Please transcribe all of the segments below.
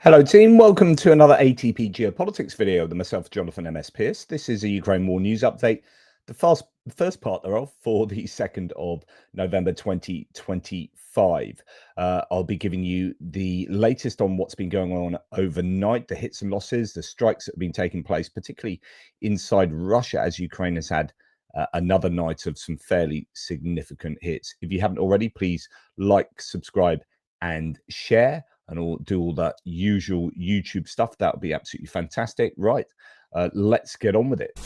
Hello team, welcome to another ATP Geopolitics video with myself, Jonathan MS Pearce. This is a Ukraine war news update, the first part thereof for the 2nd of November 2025. I'll be giving you the latest on what's been going on overnight, the hits and losses, the strikes that have been taking place, particularly inside Russia, as Ukraine has had another night of some fairly significant hits. If you haven't already, please like, subscribe and share, and do all that usual YouTube stuff. That would be absolutely fantastic. Right, let's get on with it.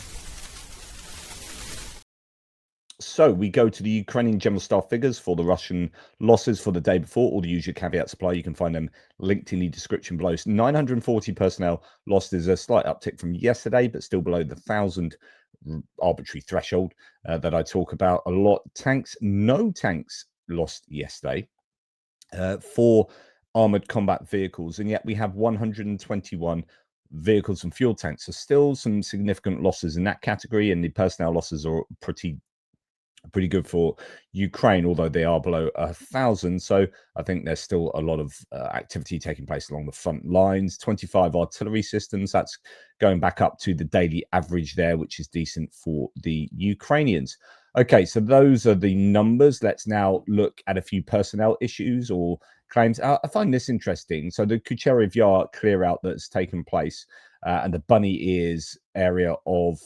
So we go to the Ukrainian general staff figures for the Russian losses for the day before. All the usual caveats apply. You can find them linked in the description below. 940 personnel lost is a slight uptick from yesterday, but still below the 1,000 arbitrary threshold that I talk about a lot. No tanks lost yesterday. 4 armored combat vehicles, and yet we have 121 vehicles and fuel tanks. So still some significant losses in that category, and the personnel losses are pretty good for Ukraine, although they are below 1,000. So I think there's still a lot of activity taking place along the front lines. 25 artillery systems, that's going back up to the daily average there, which is decent for the Ukrainians. Okay, so those are the numbers. Let's now look at a few personnel issues or claims. I find this interesting. So the Kucherev Yar clear out that's taken place and the Bunny Ears area of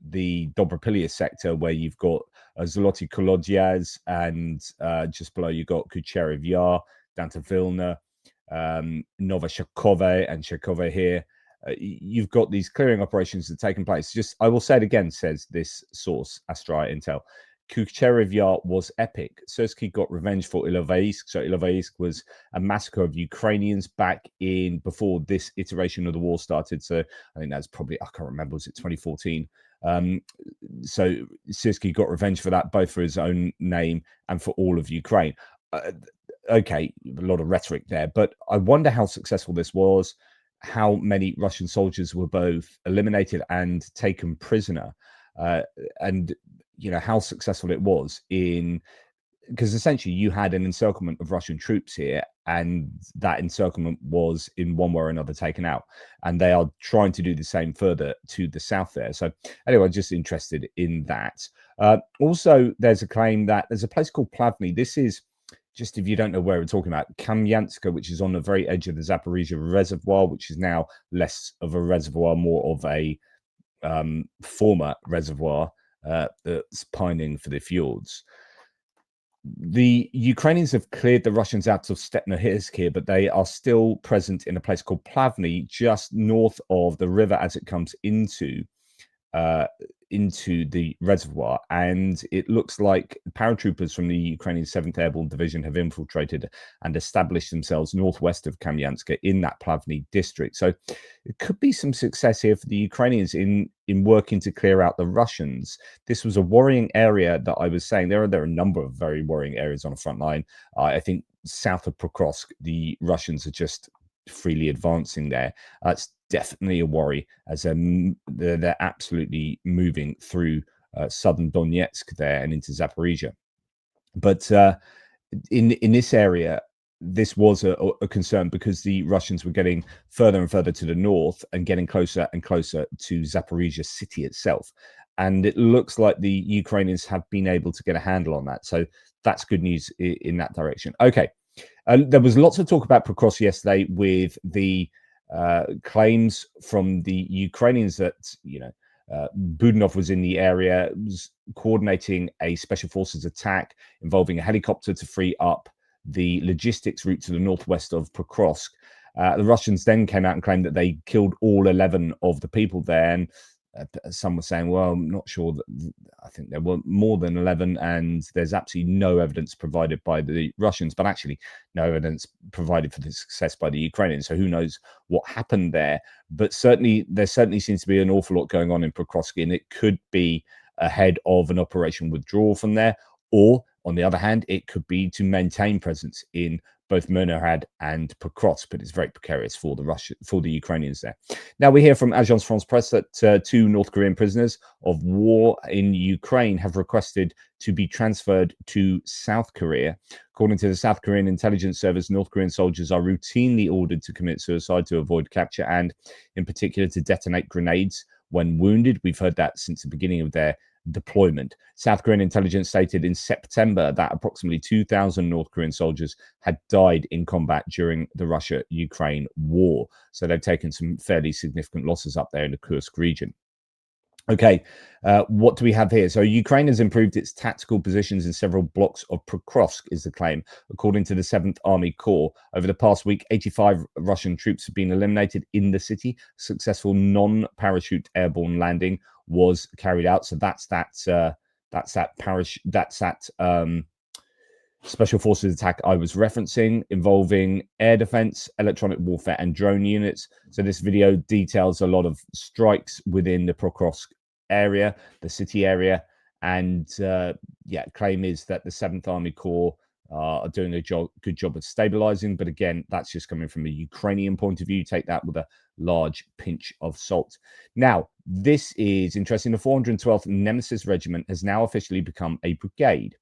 the Dobropilya sector, where you've got Zoloty Kolodziaz, and just below you've got Kucherev Yar, down to Vilna, Nova Shakove and Shakove here. You've got these clearing operations that are taking place. Just, I will say it again, says this source, Astrai Intel. Kucherev Yar was epic. Sersky got revenge for Ilovaisk. So Ilovaisk was a massacre of Ukrainians back in before this iteration of the war started. So I think that's probably, I can't remember, was it 2014? So Sersky got revenge for that, both for his own name and for all of Ukraine. Okay, a lot of rhetoric there, but I wonder how successful this was, how many Russian soldiers were both eliminated and taken prisoner, and you know how successful it was in, because essentially you had an encirclement of Russian troops here, and that encirclement was in one way or another taken out, and they are trying to do the same further to the south there. So anyway, just interested in that. Also, there's a claim that there's a place called Plavny. This is, just if you don't know where we're talking about, Kamyanska, which is on the very edge of the Zaporizhia reservoir, which is now less of a reservoir, more of a former reservoir that's pining for the fjords. The Ukrainians have cleared the Russians out of Stepnohirsk here, but they are still present in a place called Plavny, just north of the river as it comes into the reservoir. And it looks like paratroopers from the Ukrainian 7th Airborne Division have infiltrated and established themselves northwest of Kamyanska in that Plavny district. So it could be some success here for the Ukrainians in working to clear out the Russians. This was a worrying area that I was saying. There are a number of very worrying areas on the front line. I think south of Pokrovsk, the Russians are just freely advancing there. It's definitely a worry, as they're absolutely moving through southern Donetsk there and into Zaporizhia. But in this area, this was a concern, because the Russians were getting further and further to the north and getting closer and closer to Zaporizhia city itself. And it looks like the Ukrainians have been able to get a handle on that. So that's good news in that direction. Okay. There was lots of talk about Pokrovsk yesterday, with the claims from the Ukrainians that, you know, Budanov was in the area, was coordinating a special forces attack involving a helicopter to free up the logistics route to the northwest of Pokrovsk. The Russians then came out and claimed that they killed all 11 of the people there. And some were saying, well, I'm not sure. I think there were more than 11, and there's absolutely no evidence provided by the Russians, but actually no evidence provided for the success by the Ukrainians. So who knows what happened there? But certainly, there certainly seems to be an awful lot going on in Pokrovsk, and it could be ahead of an operation withdrawal from there, or on the other hand, it could be to maintain presence in both Myrnihad and Pokrovsk, but it's very precarious for the Ukrainians there. Now we hear from Agence France Presse that 2 North Korean prisoners of war in Ukraine have requested to be transferred to South Korea. According to the South Korean intelligence service, North Korean soldiers are routinely ordered to commit suicide to avoid capture and, in particular, to detonate grenades when wounded. We've heard that since the beginning of their deployment. South Korean intelligence stated in September that approximately 2,000 North Korean soldiers had died in combat during the Russia-Ukraine war. So they've taken some fairly significant losses up there in the Kursk region. Okay, what do we have here? So Ukraine has improved its tactical positions in several blocks of Pokrovsk, is the claim. According to the 7th Army Corps, over the past week, 85 Russian troops have been eliminated in the city. Successful non-parachute airborne landing was carried out. So that's that special forces attack I was referencing, involving air defense, electronic warfare, and drone units. So this video details a lot of strikes within the Pokrovsk area, the city area, and claim is that the 7th Army Corps are doing a good job of stabilizing. But again, that's just coming from a Ukrainian point of view. Take that with a large pinch of salt. Now, this is interesting. The 412th Nemesis Regiment has now officially become a brigade.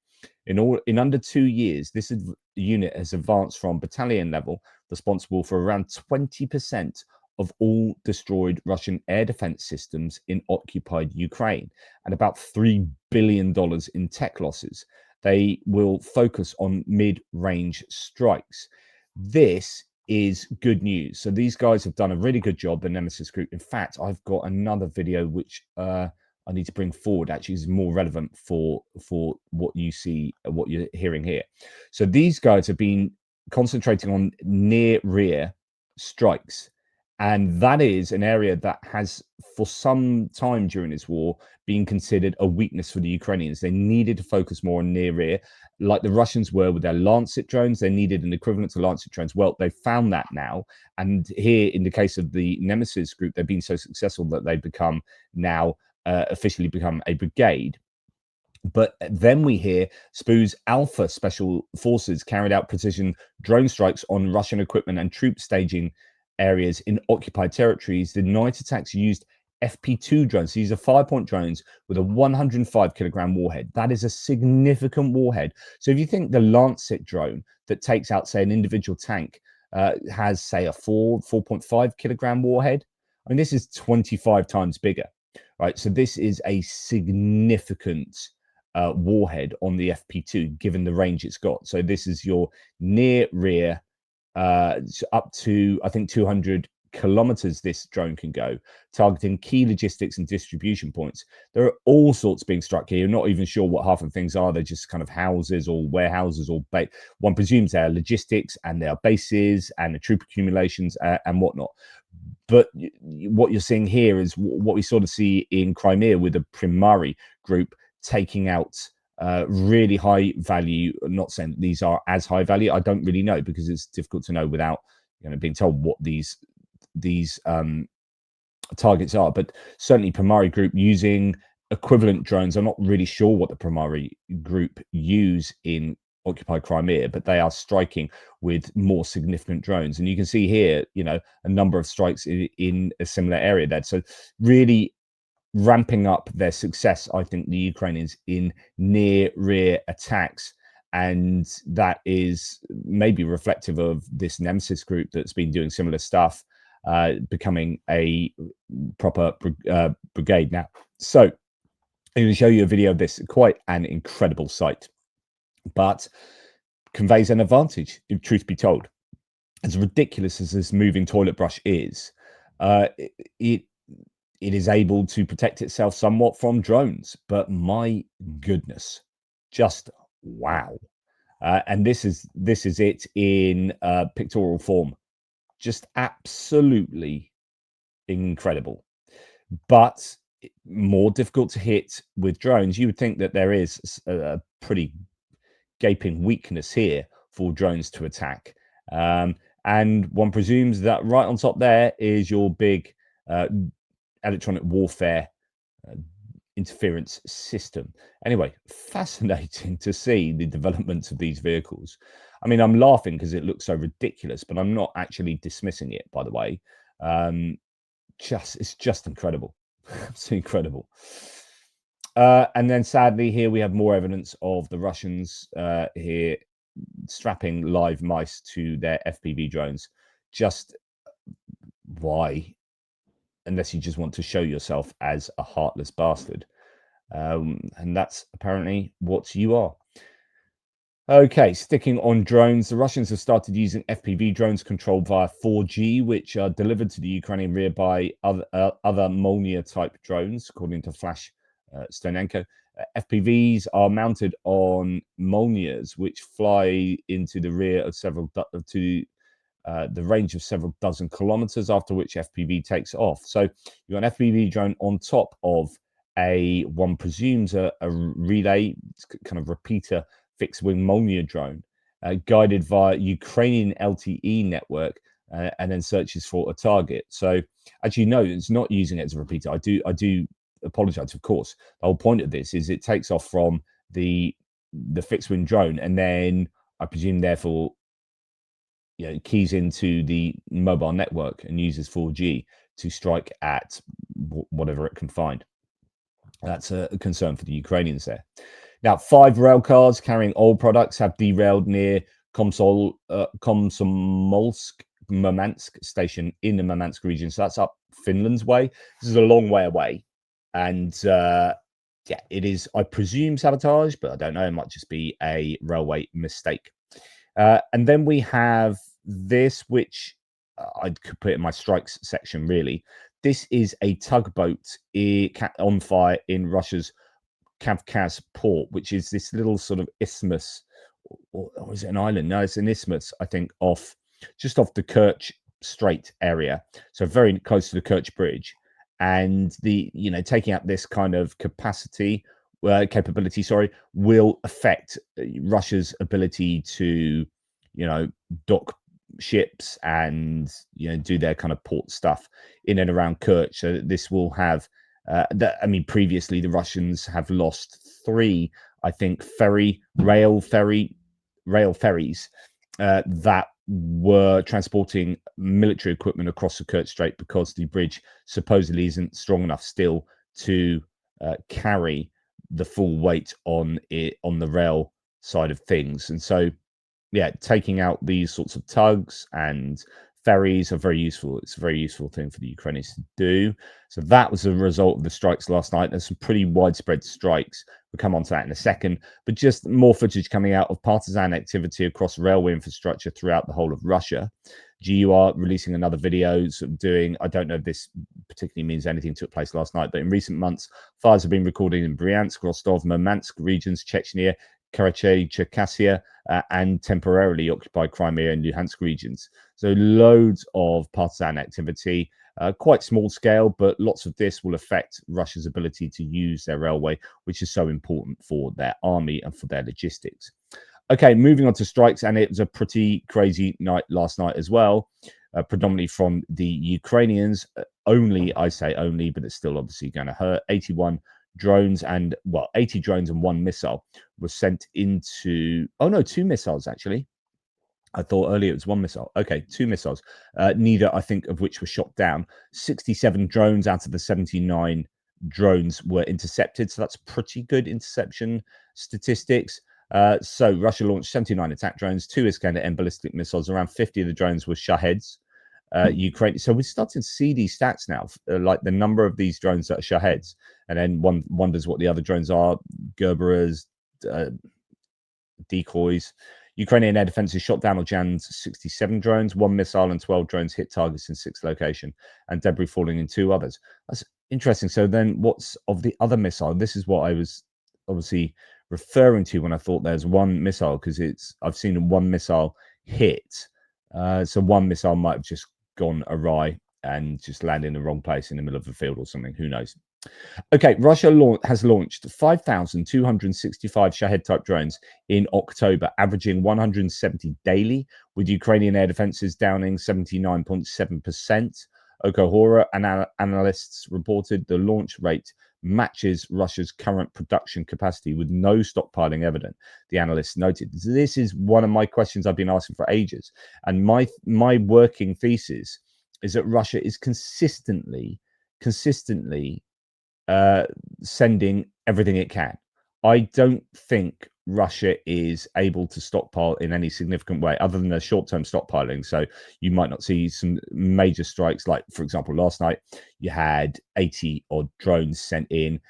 In under 2 years, this unit has advanced from battalion level, responsible for around 20% of all destroyed Russian air defense systems in occupied Ukraine, and about $3 billion in tech losses. They will focus on mid-range strikes. This is good news. So these guys have done a really good job, the Nemesis group. In fact, I've got another video which I need to bring forward, actually is more relevant for what you see, what you're hearing here. So these guys have been concentrating on near rear strikes, and that is an area that has for some time during this war been considered a weakness for the Ukrainians. They needed to focus more on near rear, like the Russians were with their Lancet drones. They needed an equivalent to Lancet drones. Well, they found that now, and here in the case of the Nemesis group, they've been so successful that they've become now officially become a brigade. But then we hear SPU's Alpha Special Forces carried out precision drone strikes on Russian equipment and troop staging areas in occupied territories. The night attacks used FP2 drones. These are 5-point drones with a 105-kilogram warhead. That is a significant warhead. So if you think the Lancet drone that takes out, say, an individual tank has, say, a 4.5-kilogram warhead, I mean, this is 25 times bigger. Right, so this is a significant warhead on the FP2, given the range it's got. So this is your near rear, up to, I think, 200 kilometers this drone can go, targeting key logistics and distribution points. There are all sorts being struck here. You're not even sure what half of things are. They're just kind of houses or warehouses or one presumes they are logistics, and they are bases and the troop accumulations and whatnot. But what you're seeing here is what we sort of see in Crimea with the Primari group taking out really high value. I'm not saying these are as high value. I don't really know, because it's difficult to know without being told what these targets are. But certainly Primari group using equivalent drones. I'm not really sure what the Primari group use in occupied Crimea, but they are striking with more significant drones. And you can see here, a number of strikes in a similar area there. So really ramping up their success, I think, the Ukrainians in near rear attacks. And that is maybe reflective of this Nemesis group that's been doing similar stuff, becoming a proper brigade now. So I'm going to show you a video of this. Quite an incredible sight, but conveys an advantage, if truth be told. As ridiculous as this moving toilet brush is, it is able to protect itself somewhat from drones. But my goodness, just wow! And this is it in pictorial form. Just absolutely incredible, but more difficult to hit with drones. You would think that there is a pretty gaping weakness here for drones to attack, and one presumes that right on top there is your big electronic warfare interference system. Anyway, fascinating to see the developments of these vehicles. I mean, I'm laughing because it looks so ridiculous, but I'm not actually dismissing it, by the way. It's just incredible. It's incredible. And then sadly, here we have more evidence of the Russians here strapping live mice to their FPV drones. Just why? Unless you just want to show yourself as a heartless bastard. And that's apparently what you are. Okay, sticking on drones, the Russians have started using FPV drones controlled via 4G, which are delivered to the Ukrainian rear by other Molniya-type drones, according to Flash Stonenko. FPVs are mounted on Molniyas, which fly into the rear of the range of several dozen kilometers, after which FPV takes off. So you've got an FPV drone on top of one presumes a relay, kind of repeater, fixed-wing Molniya drone, guided via Ukrainian LTE network, and then searches for a target. So, as you know, it's not using it as a repeater. I do apologize, of course. The whole point of this is it takes off from the fixed-wing drone, and then I presume, therefore, keys into the mobile network and uses 4G to strike at whatever it can find. That's a concern for the Ukrainians there. Now, 5 rail cars carrying oil products have derailed near Komsomolsk Murmansk station in the Murmansk region. So that's up Finland's way. This is a long way away. And yeah, it is, I presume, sabotage, but I don't know. It might just be a railway mistake. And then we have this, which I could put in my strikes section, really. This is a tugboat on fire in Russia's Kavkaz port, which is this little sort of isthmus, or is it an island? No, it's an isthmus, I think, just off the Kerch Strait area, so very close to the Kerch Bridge. And taking out this kind of capability, will affect Russia's ability to, dock ships and do their kind of port stuff in and around Kerch. So this will have previously the Russians have lost 3, I think, rail ferries that were transporting military equipment across the Kerch Strait, because the bridge supposedly isn't strong enough still to carry the full weight on the rail side of things. And so, yeah, taking out these sorts of tugs and ferries are very useful. It's a very useful thing for the Ukrainians to do. So that was a result of the strikes last night. There's some pretty widespread strikes. We'll come on to that in a second. But just more footage coming out of partisan activity across railway infrastructure throughout the whole of Russia. GUR releasing another video doing, I don't know if this particularly means anything, took place last night, but in recent months, fires have been recorded in Bryansk, Rostov, Murmansk regions, Chechnya, Karachay, Cherkassia, and temporarily occupied Crimea and Luhansk regions. So loads of partisan activity, quite small scale, but lots of this will affect Russia's ability to use their railway, which is so important for their army and for their logistics. Okay, moving on to strikes, and it was a pretty crazy night last night as well, predominantly from the Ukrainians. I say only, but it's still obviously going to hurt. 80 drones and 1 missile was sent into, 2 missiles actually. I thought earlier it was 1 missile. Okay, 2 missiles, neither I think of which were shot down. 67 drones out of the 79 drones were intercepted, so that's pretty good interception statistics. So Russia launched 79 attack drones, 2 Iskander and ballistic missiles. Around 50 of the drones were Shaheds. Ukraine. So we're starting to see these stats now, like the number of these drones that are Shaheds, and then one wonders what the other drones are: Gerberas, decoys. Ukrainian air defenses shot down or jammed 67 drones, 1 missile and 12 drones hit targets in 6 locations, and debris falling in 2 others. That's interesting. So then what's of the other missile? This is what I was obviously referring to when I thought there's 1 missile, because I've seen 1 missile hit. So 1 missile might have just gone awry and just landed in the wrong place in the middle of the field or something. Who knows? Okay, Russia has launched 5,265 Shahed-type drones in October, averaging 170 daily, with Ukrainian air defenses downing 79.7%. Okohora analysts reported the launch rate matches Russia's current production capacity with no stockpiling evident, the analysts noted. This is one of my questions I've been asking for ages. And my working thesis is that Russia is consistently sending everything it can. I don't think Russia is able to stockpile in any significant way other than the short-term stockpiling. So you might not see some major strikes, like, for example, last night you had 80 odd drones sent in.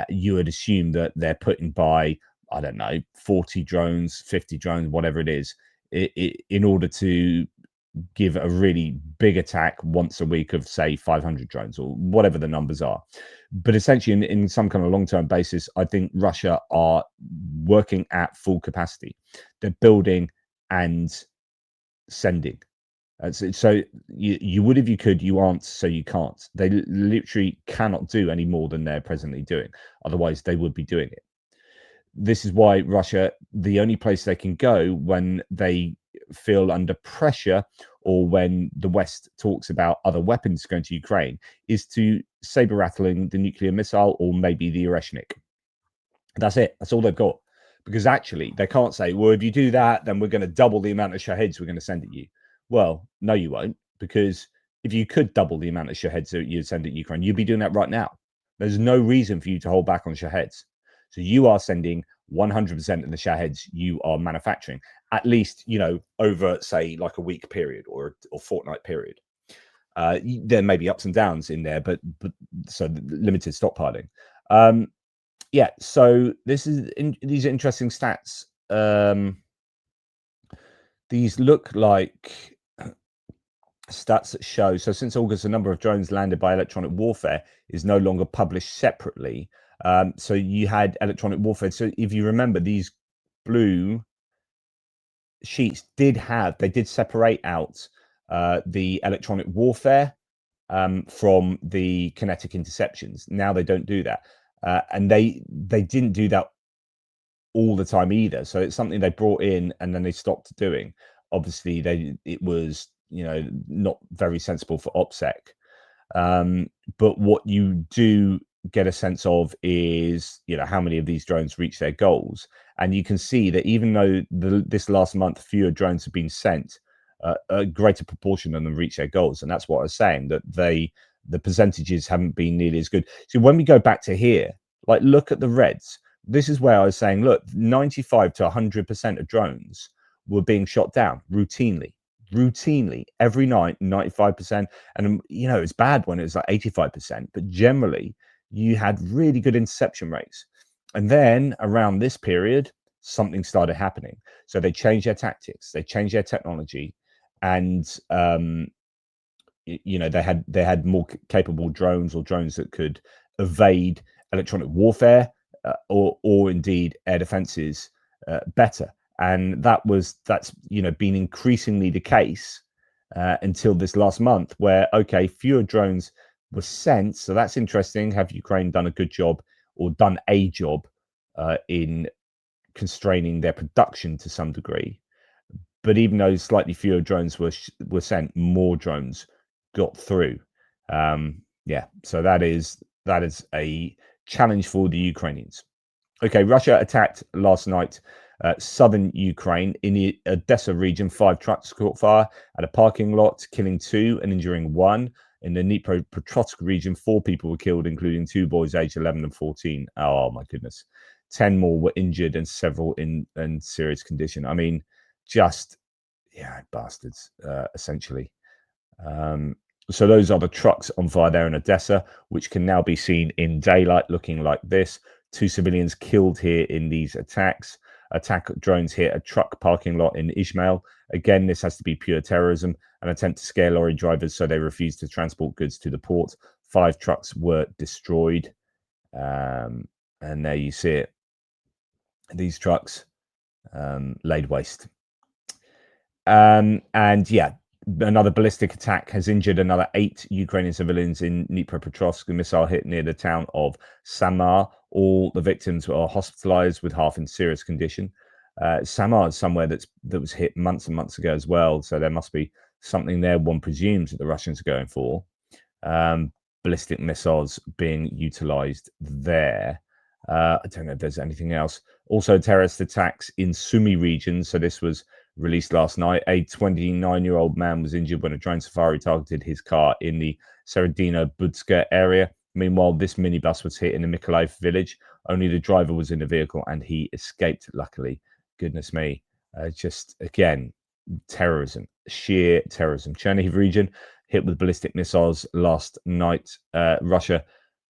You would assume that they're putting by, I don't know, 40 drones, 50 drones, whatever it is, in order to give a really big attack once a week of, say, 500 drones or whatever the numbers are. But essentially, in some kind of long-term basis, I think Russia are working at full capacity. They're building and sending. So you would if you could, you aren't, so you can't. They literally cannot do any more than they're presently doing. Otherwise, they would be doing it. This is why Russia, the only place they can go when they feel under pressure or when the West talks about other weapons going to Ukraine, is to saber rattling the nuclear missile or maybe the Oreshnik. That's it. That's all they've got. Because actually, they can't say, well, if you do that, then we're going to double the amount of Shaheds we're going to send at you. Well, no, you won't. Because if you could double the amount of Shaheds that you'd send at Ukraine, you'd be doing that right now. There's no reason for you to hold back on Shaheds. So you are sending 100% of the Shaheds you are manufacturing, at least, over, say, like a week period or fortnight period. There may be ups and downs in there, but so limited stockpiling. Yeah, so these are interesting stats. These look like stats that show, so since August, the number of drones landed by electronic warfare is no longer published separately. So you had electronic warfare. So if you remember, these blue sheets did separate out the electronic warfare from the kinetic interceptions. Now they don't do that. And they didn't do that all the time either. So it's something they brought in and then they stopped doing. Obviously, it was not very sensible for OPSEC. But what you do get a sense of is how many of these drones reach their goals, and you can see that even though this last month fewer drones have been sent, a greater proportion of them reach their goals, and that's what I was saying, that the percentages haven't been nearly as good. So when we go back to here, like, look at the reds. This is where I was saying, look, 95 to 100% of drones were being shot down routinely every night, 95%. And it's bad when it was like 85%, but generally you had really good interception rates. And then around this period, something started happening. So they changed their tactics, they changed their technology, and they had more capable drones, or drones that could evade electronic warfare or indeed air defenses better. And that's been increasingly the case until this last month, where fewer drones were sent. So that's interesting. Have Ukraine done a good job, or done a job in constraining their production to some degree? But even though slightly fewer drones were sent, more drones got through. Yeah, so that is a challenge for the Ukrainians. Okay, Russia attacked last night southern Ukraine in the Odessa region. 5 trucks caught fire at a parking lot, killing 2 and injuring 1. In the Dnipropetrovsk region, 4 people were killed, including 2 boys aged 11 and 14. Oh my goodness. 10 more were injured and several in serious condition. I mean, just, bastards, essentially. So those are the trucks on fire there in Odessa, which can now be seen in daylight, looking like this. 2 civilians killed here in these attacks. Attack drones hit a truck parking lot in Izmail. Again, this has to be pure terrorism. An attempt to scare lorry drivers so they refused to transport goods to the port. 5 trucks were destroyed. And there you see it. These trucks laid waste. And yeah, another ballistic attack has injured another 8 Ukrainian civilians in Dnipropetrovsk. A missile hit near the town of Samar. All the victims were hospitalized, with half in serious condition. Samar is somewhere that was hit months and months ago as well, so there must be something there, one presumes, that the Russians are going for. ballistic missiles being utilized there. I don't know if there's anything else. Also, terrorist attacks in Sumy region. So this was released last night. A 29-year-old man was injured when a drone safari targeted his car in the Seredino Budska area. Meanwhile, this minibus was hit in the Mykolaiv village. Only the driver was in the vehicle and he escaped, luckily. Goodness me. Just, again, terrorism, sheer terrorism. Chernihiv region hit with ballistic missiles last night. Russia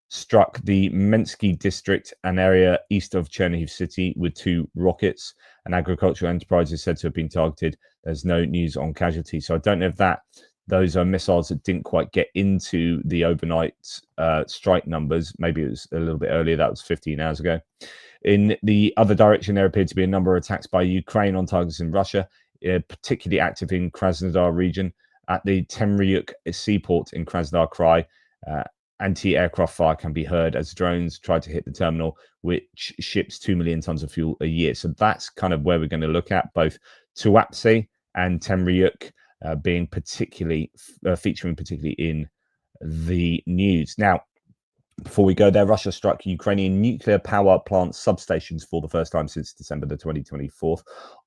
struck the Mensky district, an area east of Chernihiv city, with 2 rockets. An agricultural enterprise is said to have been targeted. There's no news on casualties. So I don't know if those are missiles that didn't quite get into the overnight strike numbers. Maybe it was a little bit earlier. That was 15 hours ago. In the other direction, there appeared to be a number of attacks by Ukraine on targets in Russia, particularly active in Krasnodar region. At the Temryuk seaport in Krasnodar Krai, anti-aircraft fire can be heard as drones try to hit the terminal, which ships 2 million tons of fuel a year. So that's kind of where we're going to look at both Tuapse and Temryuk being particularly featuring particularly in the news. Now, before we go there, Russia struck Ukrainian nuclear power plant substations for the first time since December the 2024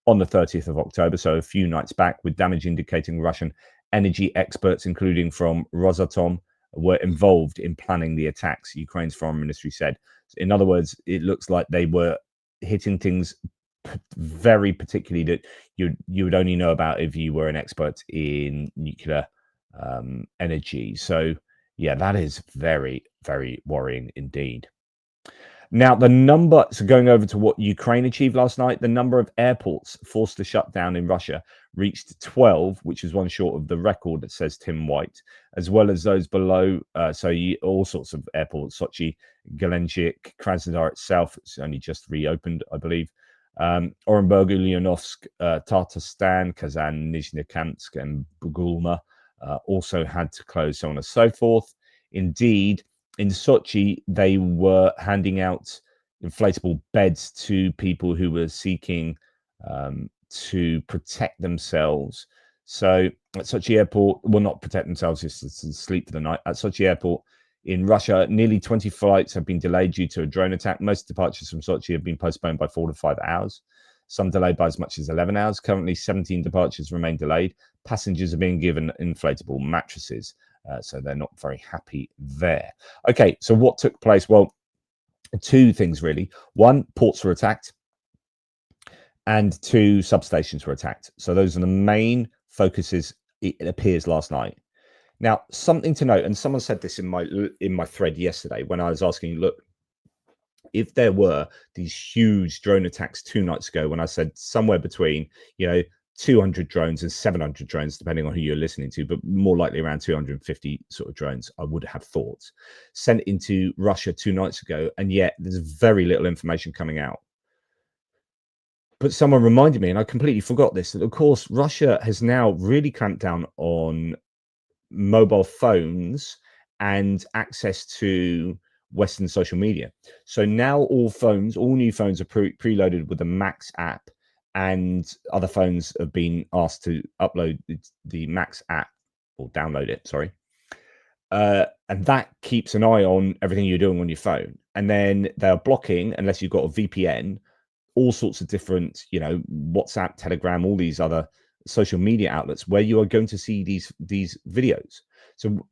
on the 30th of October, so a few nights back, with damage indicating Russian energy experts, including from Rosatom, were involved in planning the attacks, Ukraine's foreign ministry said. In other words, it looks like they were hitting things very particularly that you would only know about if you were an expert in nuclear energy. So yeah, that is very, very worrying indeed. Now, so going over to what Ukraine achieved last night, the number of airports forced to shut down in Russia reached 12, which is one short of the record, that says Tim White, as well as those below. All sorts of airports, Sochi, Gelendzhik, Krasnodar itself, it's only just reopened, I believe. Orenburg, Ulyanovsk, Tatarstan, Kazan, Nizhnekamsk, and Bugulma also had to close, so on and so forth. Indeed, in Sochi, they were handing out inflatable beds to people who were seeking to protect themselves. So at Sochi Airport, well, not protect themselves, just to sleep for the night. At Sochi Airport in Russia, nearly 20 flights have been delayed due to a drone attack. Most departures from Sochi have been postponed by 4 to 5 hours. Some delayed by as much as 11 hours. Currently, 17 departures remain delayed. Passengers are being given inflatable mattresses. So they're not very happy there. Okay, so what took place? Well, 2 things really. 1, ports were attacked, and 2, substations were attacked. So those are the main focuses, it appears, last night. Now, something to note, and someone said this in my thread yesterday when I was asking, look, if there were these huge drone attacks 2 nights ago, when I said somewhere between, 200 drones and 700 drones, depending on who you're listening to, but more likely around 250 sort of drones, I would have thought, sent into Russia 2 nights ago, and yet there's very little information coming out. But someone reminded me, and I completely forgot this, that of course Russia has now really clamped down on mobile phones and access to Western social media. So now all new phones are preloaded with the Max app, and other phones have been asked to upload the Max app, or download it, sorry. And that keeps an eye on everything you're doing on your phone. And then they're blocking, unless you've got a VPN, all sorts of different, WhatsApp, Telegram, all these other social media outlets where you are going to see these videos. So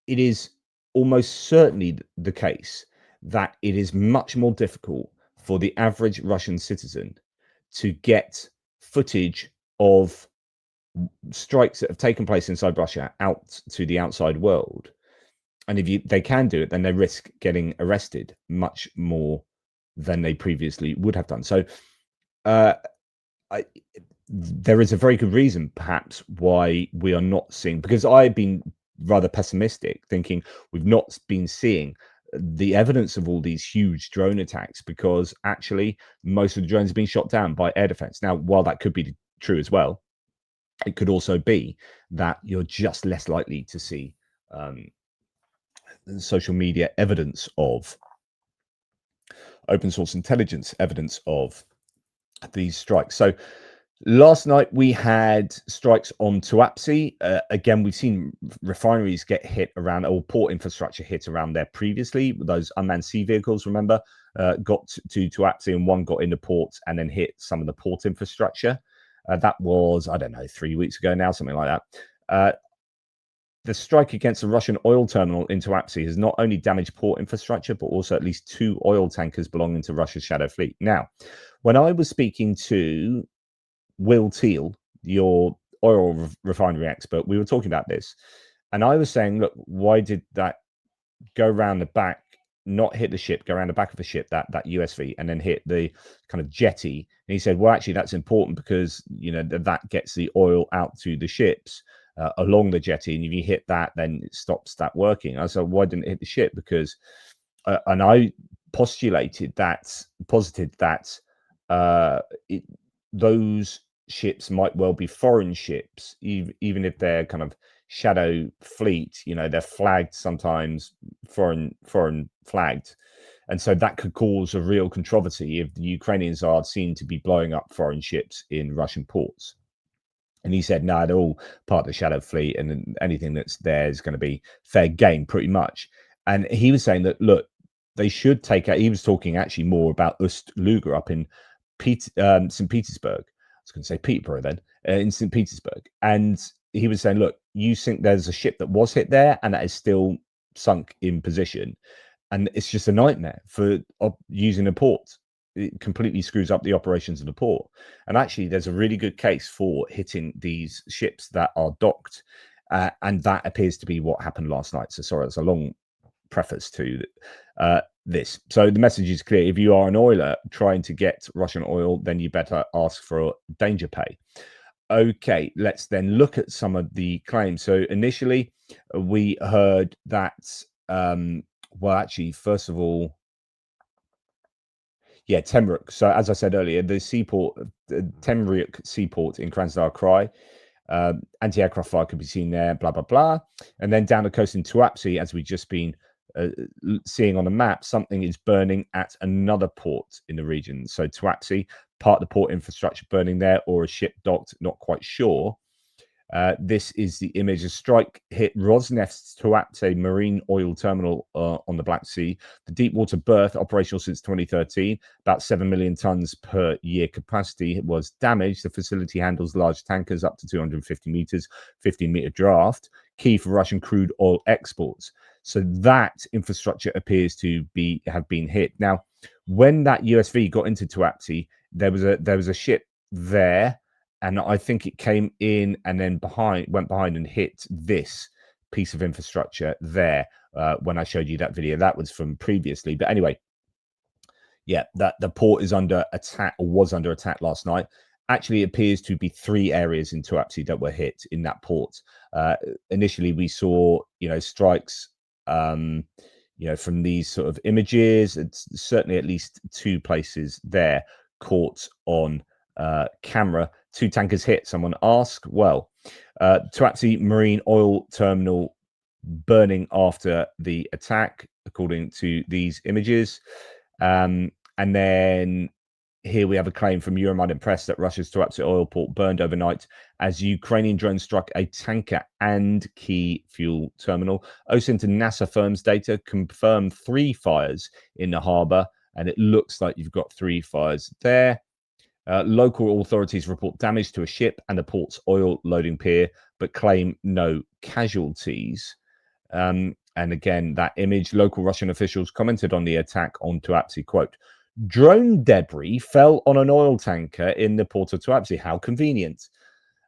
it is almost certainly the case that it is much more difficult for the average Russian citizen to get footage of strikes that have taken place inside Russia out to the outside world. And if they can do it, then they risk getting arrested much more than they previously would have done. So there is a very good reason, perhaps, why we are not seeing, because I've been rather pessimistic, thinking we've not been seeing the evidence of all these huge drone attacks, because actually most of the drones have been shot down by air defense. Now, while that could be true as well, it could also be that you're just less likely to see social media evidence of, open source intelligence evidence of these strikes. So Last night we had strikes on Tuapse. Again, we've seen refineries get hit around, or port infrastructure hit around there previously. Those unmanned sea vehicles, remember, got to Tuapse, and one got into port and then hit some of the port infrastructure. That was, I don't know, 3 weeks ago now, something like that. The strike against the Russian oil terminal in Tuapse has not only damaged port infrastructure, but also at least 2 oil tankers belonging to Russia's Shadow Fleet. Now, when I was speaking to Will Teal, your oil refinery expert, we were talking about this, and I was saying, look, why did that go around the back, not hit the ship, go around the back of the ship, that USV, and then hit the kind of jetty? And he said, well, actually, that's important because that gets the oil out to the ships along the jetty, and if you hit that, then it stops that working. I said, why didn't it hit the ship? Because, and I posited that those ships might well be foreign ships, even if they're kind of shadow fleet. They're flagged sometimes, foreign flagged, and so that could cause a real controversy if the Ukrainians are seen to be blowing up foreign ships in Russian ports. And he said, no, they're all part of the Shadow Fleet, and anything that's there is going to be fair game, pretty much. And he was saying that, look, they should take out. He was talking actually more about Ust-Luga up in St. Petersburg. I was going to say Peterborough then, in St. Petersburg. And he was saying, look, you think there's a ship that was hit there and that is still sunk in position. And it's just a nightmare for using a port. It completely screws up the operations of the port. And actually, there's a really good case for hitting these ships that are docked. And that appears to be what happened last night. So sorry, that's a long preface to this. So the message is clear. If you are an oiler trying to get Russian oil, then you better ask for danger pay. Okay, let's then look at some of the claims. So initially, we heard that, well, actually, first of all, yeah, Temryuk. So as I said earlier, the seaport, the Temryuk seaport in Krasnodar Krai, anti-aircraft fire could be seen there, blah, blah, blah. And then down the coast in Tuapse, as we've just been seeing on the map, something is burning at another port in the region. So Tuapse, part of the port infrastructure burning there, or a ship docked, not quite sure. This is the image. A strike hit Rosneft's Tuapse marine oil terminal on the Black Sea. The deep water berth, operational since 2013, about 7 million tons per year capacity, was damaged. The facility handles large tankers up to 250 meters, 15-meter draft, key for Russian crude oil exports. So that infrastructure appears to have been hit. Now, when that USV got into Tuapse, there was a ship there, and I think it came in and then went behind and hit this piece of infrastructure there. When I showed you that video, that was from previously. But anyway, yeah, that the port is under attack, or was under attack last night. Actually, it appears to be 3 areas in Tuapse that were hit in that port. Initially, we saw strikes, from these sort of images. It's certainly at least 2 places there caught on camera. 2 tankers hit, someone asked. Well, Tuapse marine oil terminal burning after the attack, according to these images. And then here we have a claim from Euromonitor Press that Russia's Tuapse oil port burned overnight as Ukrainian drones struck a tanker and key fuel terminal. OSINT and NASA firms data confirm 3 fires in the harbour, and it looks like you've got 3 fires there. Local authorities report damage to a ship and the port's oil loading pier, but claim no casualties. And again, that image, local Russian officials commented on the attack on Tuapse, quote, drone debris fell on an oil tanker in the port of Tuapse. How convenient.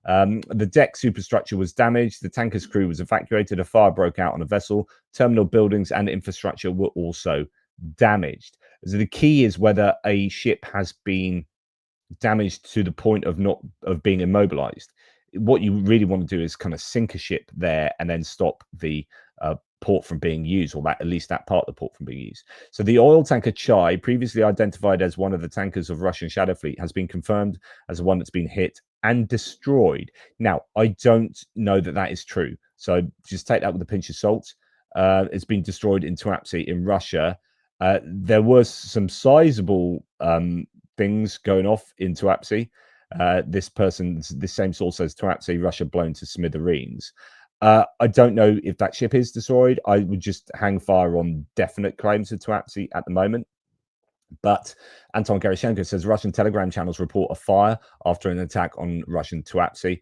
The deck superstructure was damaged. The tanker's crew was evacuated. A fire broke out on a vessel. Terminal buildings and infrastructure were also damaged. So the key is whether a ship has been damaged to the point of being immobilized. What you really want to do is kind of sink a ship there and then stop the port from being used, or at least that part of the port from being used. So the oil tanker Chai, previously identified as one of the tankers of Russian Shadow Fleet, has been confirmed as the one that's been hit and destroyed. Now, I don't know that is true, so just take that with a pinch of salt. It's been destroyed in Tuapse in Russia. There was some sizable things going off in Tuapse. This same source says Tuapse, Russia blown to smithereens. I don't know if that ship is destroyed. I would just hang fire on definite claims of Tuapse at the moment. But Anton Gerashenko says Russian Telegram channels report a fire after an attack on Russian Tuapse.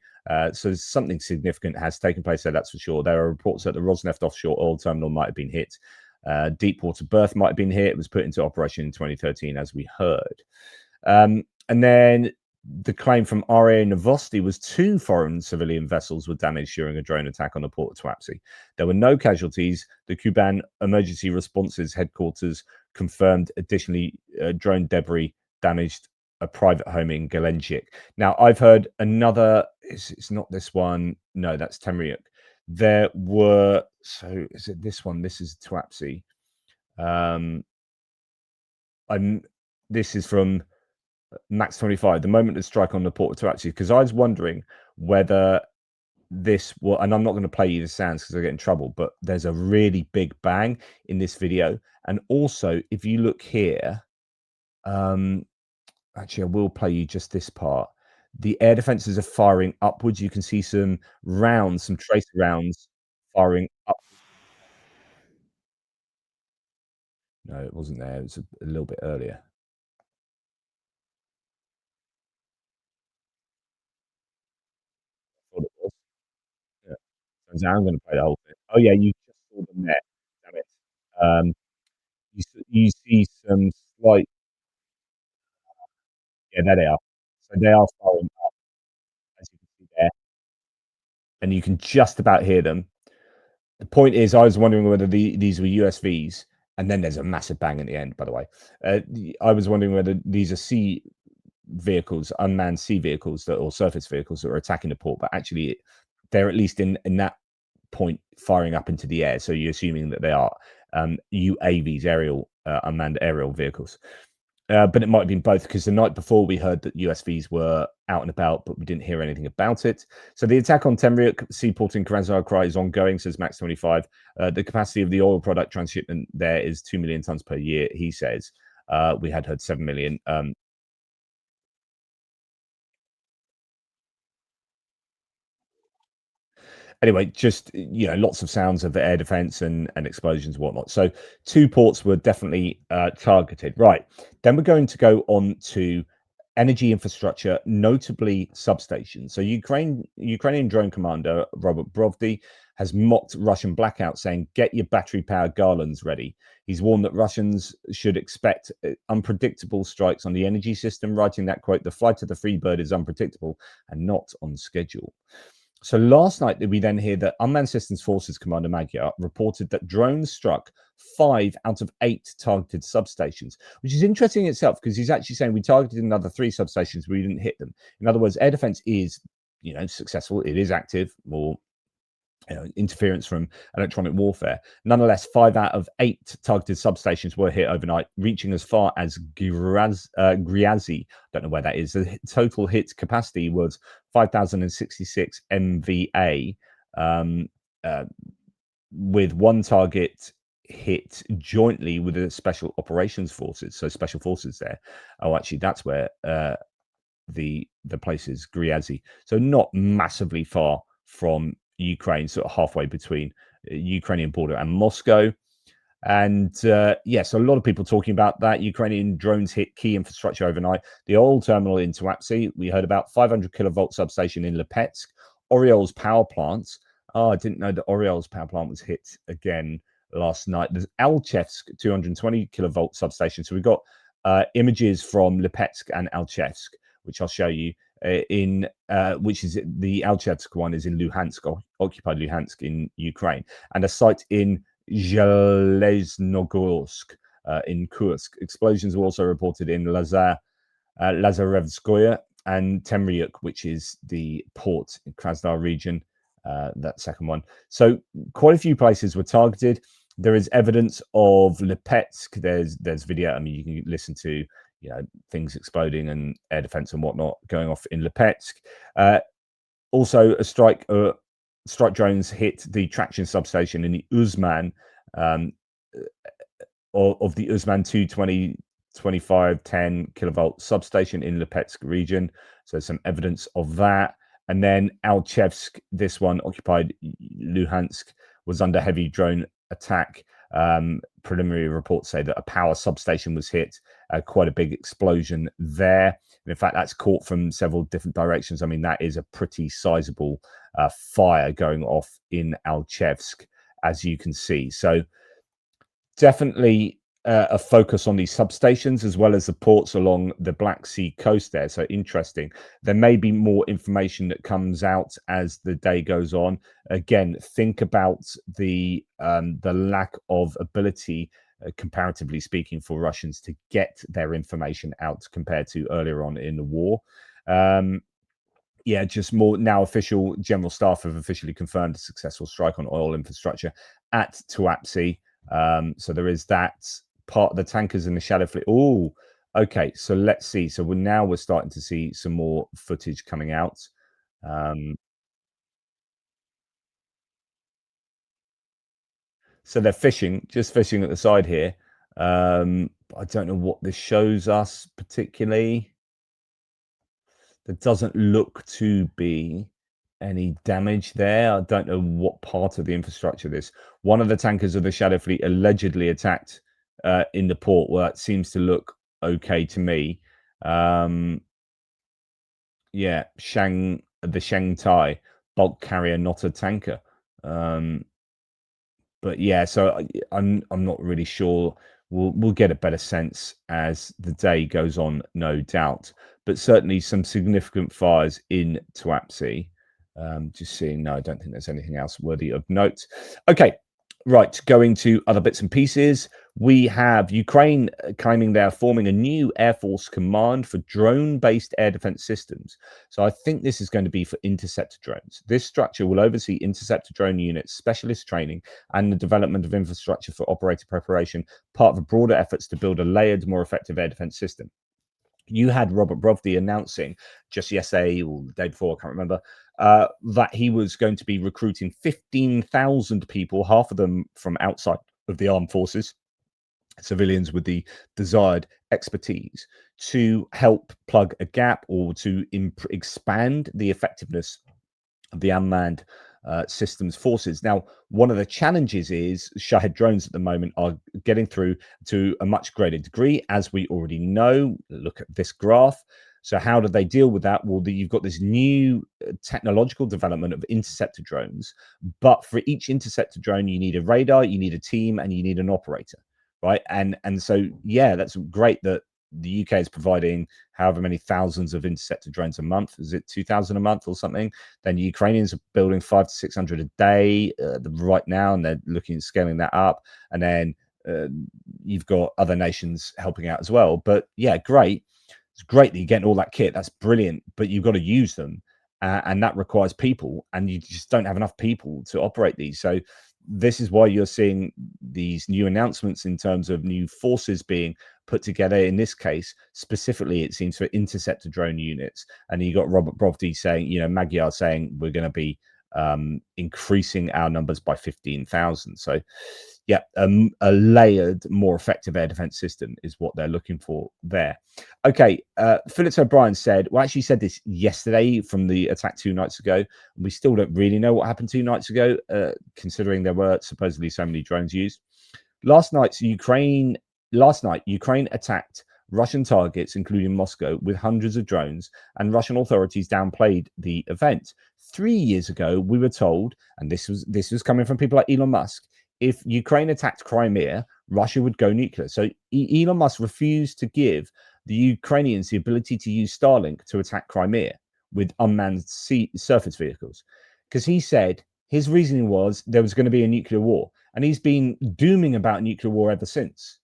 So something significant has taken place there, that's for sure. There are reports that the Rosneft offshore oil terminal might have been hit. Deepwater berth might have been hit. It was put into operation in 2013, as we heard. And then the claim from RA Novosti was 2 foreign civilian vessels were damaged during a drone attack on the port of Tuapse. There were no casualties. The Kuban Emergency Responses Headquarters confirmed additionally drone debris damaged a private home in Gelendzhik. Now, I've heard another, it's not this one. No, that's Temryuk. There were, so is it this one? This is Tuapse. This is from Max 25, the moment of strike on the port of Tuapse, because I was wondering whether this will, and I'm not going to play you the sounds because I get in trouble, but there's a really big bang in this video. And also, if you look here, actually, I will play you just this part. The air defenses are firing upwards. You can see some rounds, some tracer rounds firing up. No, it wasn't there. It was a little bit earlier. I thought it was. Yeah. So now I'm going to play the whole thing. Oh yeah, you just saw them there. Damn it. Um, you see some slight, yeah, there they are. So they are firing up, as you can see there, and you can just about hear them. The point is, I was wondering whether these were USVs, and then there's a massive bang at the end, by the way. I was wondering whether these are sea vehicles, unmanned sea vehicles or surface vehicles that are attacking the port, but actually they're at least in that point firing up into the air. So you're assuming that they are UAVs, aerial unmanned aerial vehicles. But it might have been both, because the night before we heard that USVs were out and about, but we didn't hear anything about it. So the attack on Temryuk seaport in Krasnodar is ongoing, says Max 25. The capacity of the oil product transshipment there is 2 million tons per year, he says. We had heard 7 million. Anyway, just lots of sounds of air defense and explosions and whatnot. So 2 ports were definitely targeted. Right, then we're going to go on to energy infrastructure, notably substations. So Ukrainian drone commander Robert Brovdy has mocked Russian blackout, saying, "Get your battery-powered garlands ready." He's warned that Russians should expect unpredictable strikes on the energy system, writing that, quote, "The flight of the free bird is unpredictable and not on schedule." So last night, we then hear that Unmanned Systems Forces Commander Magyar reported that drones struck 5 out of 8 targeted substations, which is interesting in itself, because he's actually saying we targeted another 3 substations, but we didn't hit them. In other words, air defense is, successful. It is active, or interference from electronic warfare. Nonetheless, 5 out of 8 targeted substations were hit overnight, reaching as far as Griazi. Don't know where that is. The total hit capacity was 5,066 MVA, with one target hit jointly with the special operations forces. So special forces there. Oh, actually, that's where the place is, Griazi. So not massively far from Ukraine, sort of halfway between Ukrainian border and Moscow. And yes, a lot of people talking about that. Ukrainian drones hit key infrastructure overnight. The oil terminal in Tuapse, we heard about 500 kilovolt substation in Lipetsk, Oriol's power plants. Oh, I didn't know that Oriol's power plant was hit again last night. There's Alchevsk 220 kilovolt substation. So we've got images from Lipetsk and Alchevsk, which I'll show you. Which is the Alchevsk one is in Luhansk, occupied Luhansk in Ukraine, and a site in Zheleznogorsk in Kursk. Explosions were also reported in Lazarevskoye and Temryuk, which is the port in Krasnodar region, that second one. So quite a few places were targeted. There is evidence of Lipetsk. There's video. I mean, you can listen to things exploding and air defense and whatnot going off in Lipetsk. Also, a strike drones hit the traction substation in the Uzman of the Uzman 220 25 10 kilovolt substation in Lipetsk region. So some evidence of that. And then Alchevsk, this one occupied Luhansk, was under heavy drone attack. Preliminary reports say that a power substation was hit, quite a big explosion there. And in fact, that's caught from several different directions. I mean, that is a pretty sizable fire going off in Alchevsk, as you can see. So definitely a focus on these substations as well as the ports along the Black Sea coast there. So interesting. There may be more information that comes out as the day goes on. Again, think about the lack of ability, comparatively speaking, for Russians to get their information out compared to earlier on in the war. Yeah, just more now. Official general staff have officially confirmed a successful strike on oil infrastructure at Tuapse. So there is that part of the tankers in the shadow fleet. Oh, okay. So let's see. So we're starting to see some more footage coming out. So they're fishing, just fishing at the side here. I don't know what this shows us particularly. There doesn't look to be any damage there. I don't know what part of the infrastructure this. One of the tankers of the Shadow Fleet allegedly attacked in the port. Well, that seems to look okay to me. Yeah, the Shanghai bulk carrier, not a tanker. But yeah, so I'm not really sure. We'll get a better sense as the day goes on, no doubt. But certainly some significant fires in Tuapse. Just seeing, no, I don't think there's anything else worthy of note. Okay, right, going to other bits and pieces. We have Ukraine claiming they're forming a new Air Force command for drone-based air defense systems. So I think this is going to be for interceptor drones. This structure will oversee interceptor drone units, specialist training, and the development of infrastructure for operator preparation, part of a broader efforts to build a layered, more effective air defense system. You had Robert Brovdi announcing just yesterday or the day before, I can't remember, that he was going to be recruiting 15,000 people, half of them from outside of the armed forces, civilians with the desired expertise, to help plug a gap or to expand the effectiveness of the unmanned systems forces. Now, one of the challenges is Shahed drones at the moment are getting through to a much greater degree, as we already know. Look at this graph. So how do they deal with that? Well, you've got this new technological development of interceptor drones, but for each interceptor drone, you need a radar, you need a team, and you need an operator, right? And so, yeah, that's great that the UK is providing however many thousands of interceptor drones a month. Is it 2,000 a month or something? Then the Ukrainians are building 500 to 600 a day right now, and they're looking at scaling that up. And then you've got other nations helping out as well. But yeah, great. It's great that you're getting all that kit. That's brilliant. But you've got to use them. And that requires people. And you just don't have enough people to operate these. So this is why you're seeing these new announcements in terms of new forces being put together. In this case, specifically, it seems for interceptor drone units. And you got Robert Brovdi saying, Magyar saying we're going to be increasing our numbers by 15,000. So, yeah, a layered, more effective air defense system is what they're looking for there. Okay, Phillips O'Brien said, well, actually said this yesterday from the attack 2 nights ago. We still don't really know what happened 2 nights ago, considering there were supposedly so many drones used. Last night, Ukraine attacked Russian targets, including Moscow, with hundreds of drones, and Russian authorities downplayed the event. 3 years ago, we were told, and this was coming from people like Elon Musk, if Ukraine attacked Crimea, Russia would go nuclear. So Elon Musk refused to give the Ukrainians the ability to use Starlink to attack Crimea with unmanned surface vehicles, because he said his reasoning was there was going to be a nuclear war, and he's been dooming about nuclear war ever since.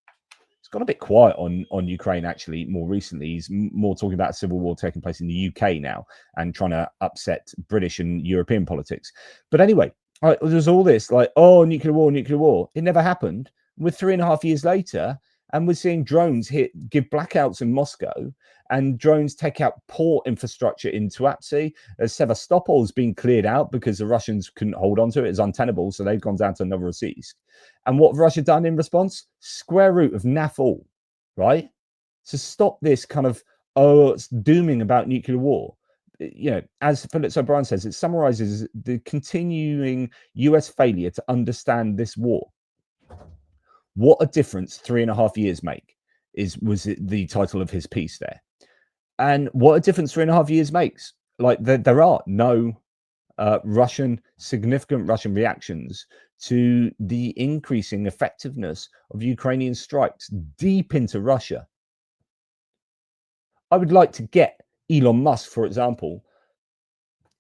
It's gone a bit quiet on Ukraine, actually, more recently. He's more talking about a civil war taking place in the UK now and trying to upset British and European politics. But anyway, there's all this like, oh, nuclear war, nuclear war. It never happened. We're 3.5 years later, and we're seeing drones give blackouts in Moscow, and drones take out port infrastructure in Tuapse. Sevastopol has been cleared out because the Russians couldn't hold on to it. It's untenable, so they've gone down to Novorossiysk. And what have Russia done in response? Square root of naff all, right? So stop this kind of are dooming about nuclear war. You know, as Philip O'Brien says, it summarizes the continuing US failure to understand this war. What a difference 3.5 years make was it the title of his piece there. And what a difference 3.5 years makes. Like there are no significant Russian reactions to the increasing effectiveness of Ukrainian strikes deep into Russia. I would like to get Elon Musk, for example,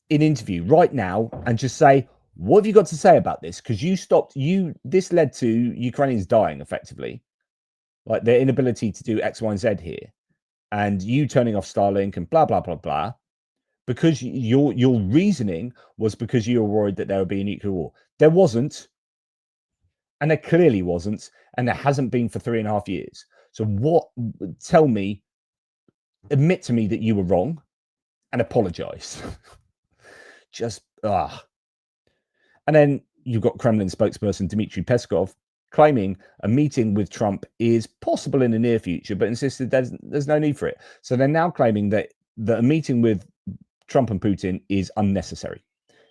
in interview right now and just say, what have you got to say about this? Because this led to Ukrainians dying effectively, like their inability to do X, Y, and Z here, and you turning off Starlink and blah, blah, blah, blah, because your reasoning was because you were worried that there would be a nuclear war. There wasn't, and there clearly wasn't, and there hasn't been for 3.5 years. So admit to me that you were wrong and apologize. And then you've got Kremlin spokesperson Dmitry Peskov claiming a meeting with Trump is possible in the near future, but insisted there's no need for it. So they're now claiming that a meeting with Trump and Putin is unnecessary.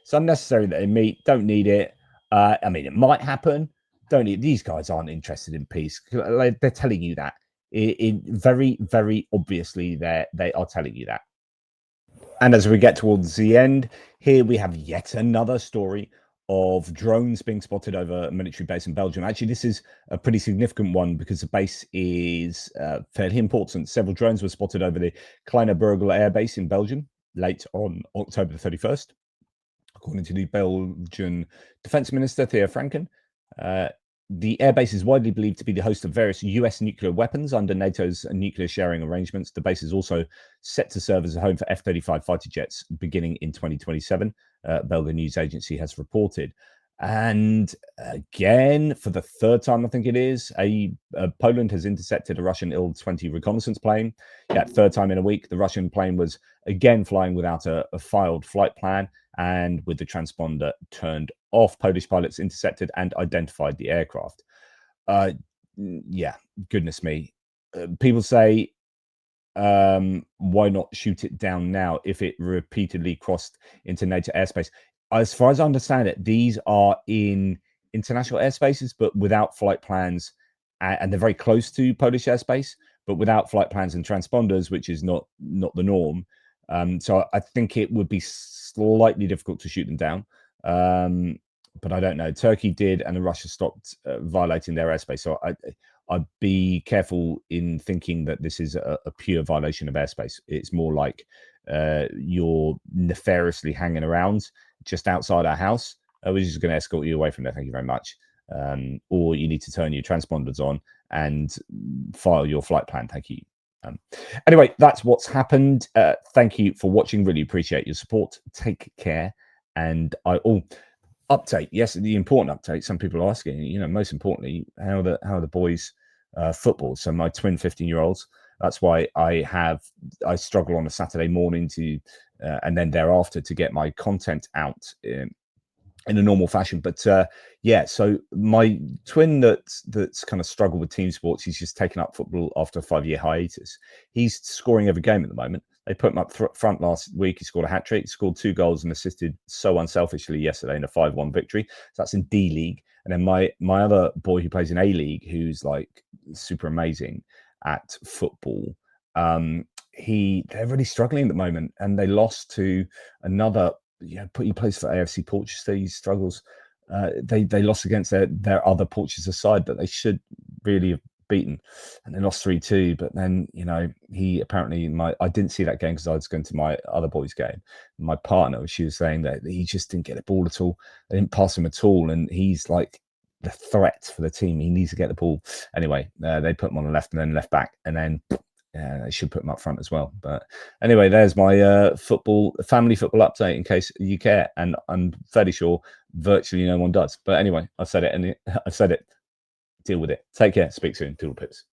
It's unnecessary that they meet, don't need it. I mean, it might happen. Don't need. These guys aren't interested in peace. They're telling you that. Very, very obviously, they are telling you that. And as we get towards the end, here we have yet another story of drones being spotted over a military base in Belgium. Actually, this is a pretty significant one because the base is fairly important. Several drones were spotted over the Kleine Burgel Air Base in Belgium late on October the 31st, according to the Belgian Defense Minister, Theo Franken. The airbase is widely believed to be the host of various US nuclear weapons under NATO's nuclear sharing arrangements. The base is also set to serve as a home for F-35 fighter jets beginning in 2027, Belgian news agency has reported. And again, for the third time, I think it is, Poland has intercepted a Russian Il-20 reconnaissance plane. Yeah, third time in a week. The Russian plane was again flying without a filed flight plan and with the transponder turned off. Polish pilots intercepted and identified the aircraft. Yeah, goodness me. People say, why not shoot it down now if it repeatedly crossed into NATO airspace? As far as I understand it, these are in international airspaces, but without flight plans, and they're very close to Polish airspace, but without flight plans and transponders, which is not the norm. So I think it would be slightly difficult to shoot them down. But I don't know. Turkey did, and the Russia stopped violating their airspace. So I'd be careful in thinking that this is a pure violation of airspace. It's more like you're nefariously hanging around just outside our house. We're just going to escort you away from there. Thank you very much. Or you need to turn your transponders on and file your flight plan. Thank you. Anyway, that's what's happened. Thank you for watching. Really appreciate your support. Take care. And update. Yes, the important update. Some people are asking, most importantly, how are the boys football? So my twin 15-year-olds. That's why I struggle on a Saturday morning to and then thereafter to get my content out in a normal fashion. But yeah, so my twin that's kind of struggled with team sports, he's just taken up football after a 5-year hiatus. He's scoring every game at the moment. They put him up front last week. He scored a hat trick, scored 2 goals and assisted so unselfishly yesterday in a 5-1 victory. So that's in D League. And then my other boy who plays in A League, who's like super amazing at football, they're really struggling at the moment, and they lost to another. He plays for AFC Portuguese. He struggles. They lost against their other Portuguese side that they should really have beaten, and they lost 3-2. But then he apparently I didn't see that game because I was going to my other boy's game. My partner, she was saying that he just didn't get the ball at all. They didn't pass him at all, and he's like the threat for the team. He needs to get the ball. Anyway, they put him on the left and then left back, and then they should put him up front as well. But anyway, there's my family football update in case you care, and I'm fairly sure virtually no one does. But anyway, I've said it, and I've said it. Deal with it. Take care. Speak soon. Toodle pips.